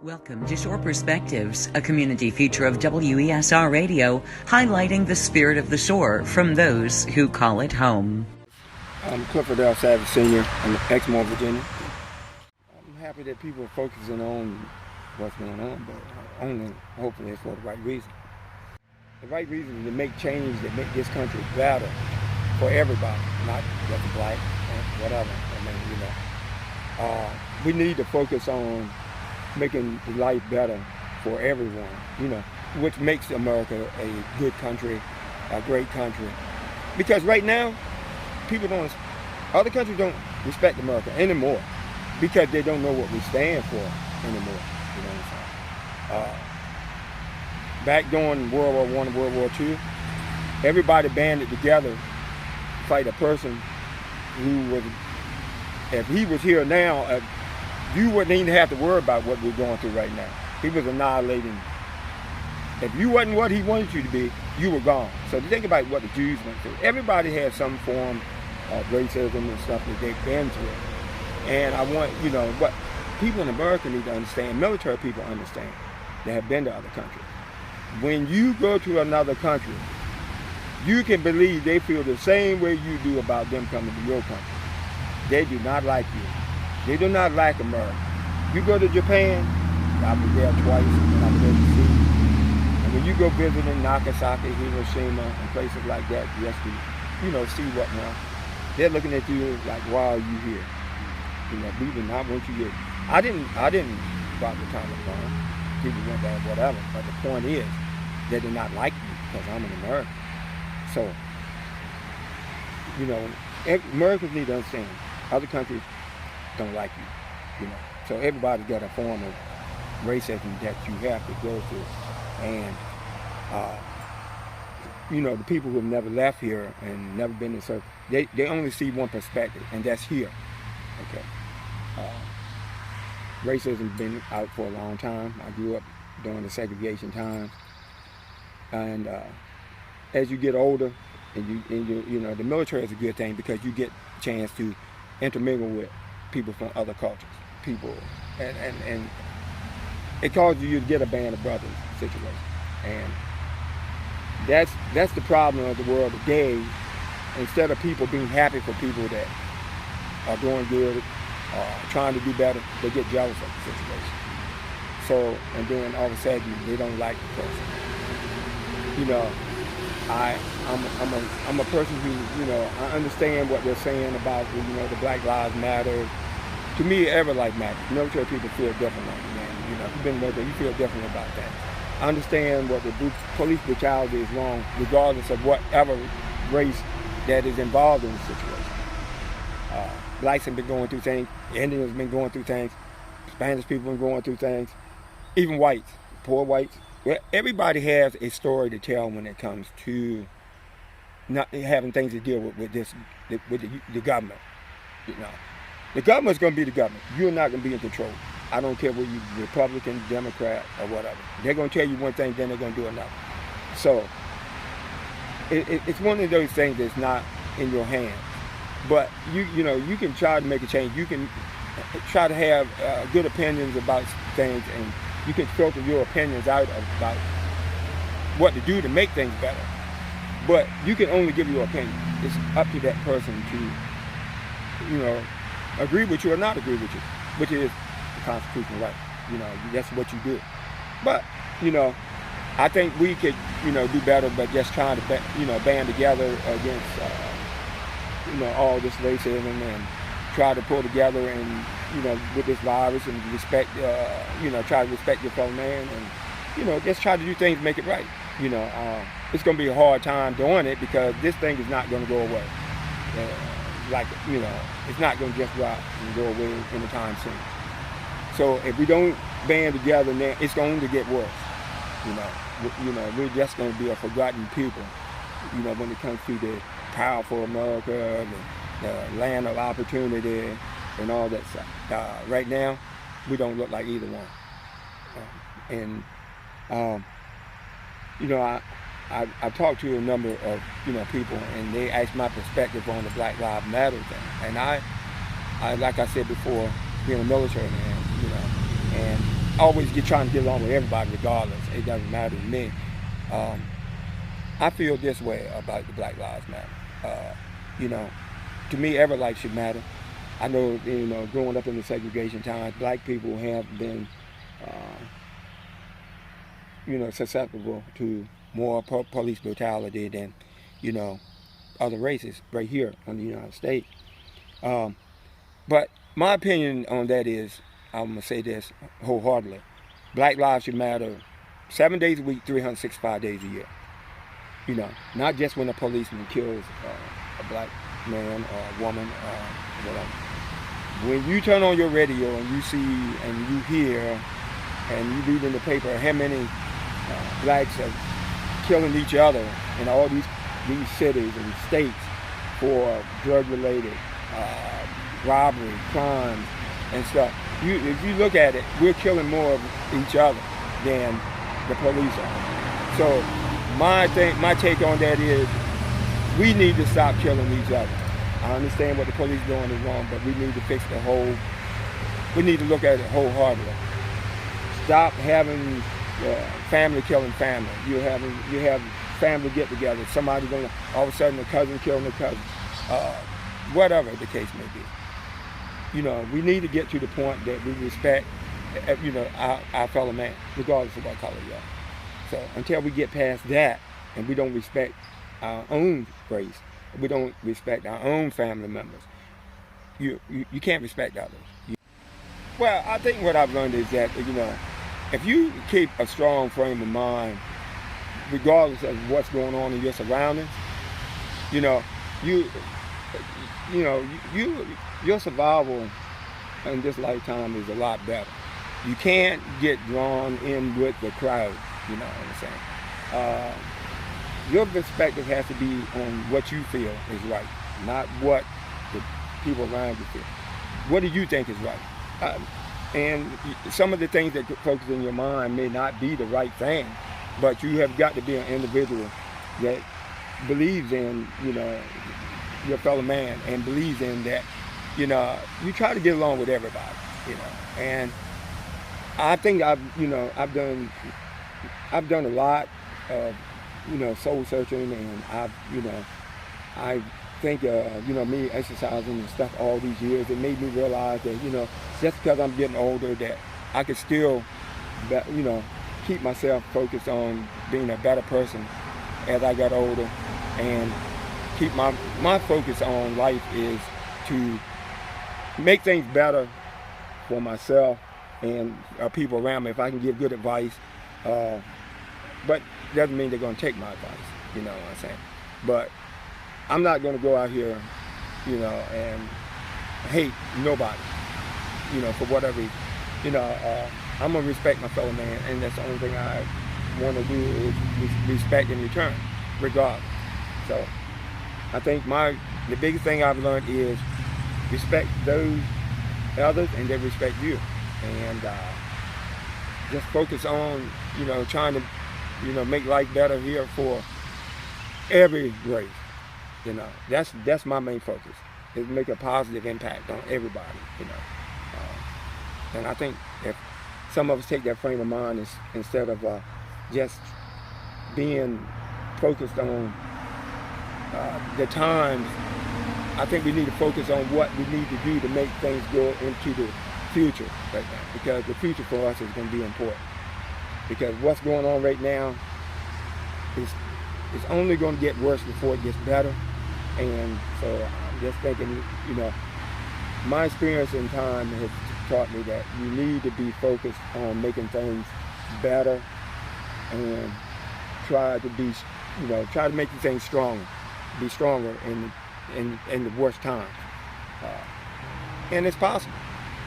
Welcome to Shore Perspectives, a community feature of WESR Radio, highlighting the spirit of the shore from those who call it home. I'm Clifford L Savage Sr. I'm Exmoor, Virginia. I'm happy that people are focusing on what's going on, but only hopefully it's for the right reason. The right reason is to make change that make this country better for everybody, not just black and whatever. We need to focus on making life better for everyone, which makes America a good country, a great country. Because right now, other countries don't respect America anymore because they don't know what we stand for anymore. You know what I'm saying? Back during World War I and World War II, everybody banded together to fight a person who was, if he was here now, you wouldn't even have to worry about what we're going through right now. He was annihilating. If you wasn't what he wanted you to be, you were gone. So think about what the Jews went through. Everybody has some form of racism and stuff that they've been through. And I want, what people in America need to understand, military people understand, that have been to other countries. When you go to another country, you can believe they feel the same way you do about them coming to your country. They do not like you. They do not like America. You go to Japan, I was there twice, and I was overseas. And when you go visiting Nagasaki, Hiroshima, and places like that, just to, see whatnot, they're looking at you like, why are you here? We do not want you here. I didn't bother Thomas Brown. People went there, whatever. But the point is, they did not like me because I'm an American. So, Americans need to understand, other countries don't like you, So everybody's got a form of racism that you have to go through. And, the people who have never left here and never been to serve, they only see one perspective, and that's here, okay? Racism's been out for a long time. I grew up during the segregation times. And as you get older, and the military is a good thing because you get a chance to intermingle with people from other cultures, and it causes you to get a band of brothers situation. And that's the problem of the world today. Instead of people being happy for people that are doing good, trying to do better, they get jealous of the situation. So, and then all of a sudden, they don't like the person. I'm a person who, I understand what they're saying about, the Black Lives Matter. To me, every life matters. Military people feel different like that. If you've been military, you feel different about that. I understand what the police brutality is wrong, regardless of whatever race that is involved in the situation. Blacks have been going through things, Indians have been going through things, Spanish people have been going through things, even whites, poor whites. Well, everybody has a story to tell when it comes to not having things to deal with the government. The government's going to be the government. You're not going to be in control. I don't care whether you're Republican, Democrat, or whatever. They're going to tell you one thing, then they're going to do another. So it's one of those things that's not in your hands. But you can try to make a change. You can try to have good opinions about things, and you can filter your opinions out about what to do to make things better. But you can only give your opinion. It's up to that person to, agree with you or not agree with you, which is the constitutional right. That's what you do. But, I think we could, do better, but just trying to, band together against, all this racism and try to pull together and, with this virus and respect, try to respect your fellow man and, just try to do things, make it right. It's going to be a hard time doing it because this thing is not going to go away. It's not going to just drop and go away anytime soon. So if we don't band together, then it's going to get worse. We're just going to be a forgotten people. When it comes to the powerful America, the land of opportunity, and all that stuff. Right now, we don't look like either one. I talked to a number of people, and they asked my perspective on the Black Lives Matter thing. And I like I said before, being a military man, and always trying to get along with everybody regardless. It doesn't matter to me. I feel this way about the Black Lives Matter. You know, to me, every life should matter. I know, you know, growing up in the segregation times, black people have been, you know, susceptible to more police brutality than, you know, other races right here in the United States. But my opinion on that is, I'm going to say this wholeheartedly. Black lives should matter 7 days a week, 365 days a year. You know, not just when a policeman kills a black man or a woman or whatever. When you turn on your radio and you see and you hear and you read in the paper how many blacks are killing each other in all these cities and states for drug-related robbery, crimes, and stuff. If you look at it, we're killing more of each other than the police are. So my take on that is we need to stop killing each other. I understand what the police doing is wrong, but we need to fix we need to look at it wholeheartedly. Stop having family killing family. You have family get together. Somebody going to, all of a sudden, a cousin killing a cousin. Whatever the case may be. You know, we need to get to the point that we respect, you know, our fellow man, regardless of what color you are. So until we get past that, and we don't respect our own race, we don't respect our own family members, you can't respect others. Well, I think what I've learned is that, you know, if you keep a strong frame of mind, regardless of what's going on in your surroundings, you know, your survival in this lifetime is a lot better. You can't get drawn in with the crowd, you know what I'm saying? Your perspective has to be on what you feel is right, not what the people around you feel. What do you think is right? And some of the things that focus in your mind may not be the right thing, but you have got to be an individual that believes in, you know, your fellow man and believes in that, you know, you try to get along with everybody, you know. And I think I've done a lot of, you know, soul searching, and I think, you know, me exercising and stuff all these years, it made me realize that, you know, just because I'm getting older, that I could still, you know, keep myself focused on being a better person as I got older, and keep my focus on life is to make things better for myself and people around me. If I can give good advice, but doesn't mean they're going to take my advice, you know what I'm saying? But I'm not going to go out here, you know, and hate nobody, you know, for whatever reason. You know, I'm going to respect my fellow man, and that's the only thing I want to do is respect in return, regardless. So I think the biggest thing I've learned is respect those others and they respect you. And just focus on, you know, trying to, you know, make life better here for every race. You know, that's my main focus, is make a positive impact on everybody, you know. And I think if some of us take that frame of mind instead of just being focused on the times, I think we need to focus on what we need to do to make things go into the future right now, because the future for us is going to be important. Because what's going on right now is only going to get worse before it gets better. And so I'm just thinking, you know, my experience in time has taught me that you need to be focused on making things better and try to make things stronger, be stronger in the worst times. And it's possible,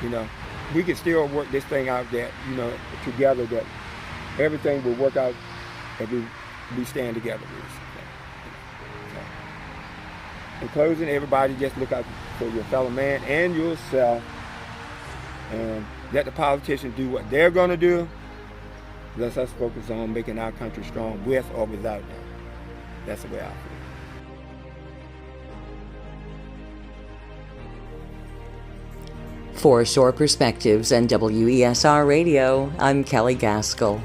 you know. We can still work this thing out that, you know, together, that everything will work out if we stand together with this thing. So, in closing, everybody just look out for your fellow man and yourself, and let the politicians do what they're going to do. Let us focus on making our country strong with or without them. That's the way I feel. For Shore Perspectives and WESR Radio, I'm Kelley Gaskell.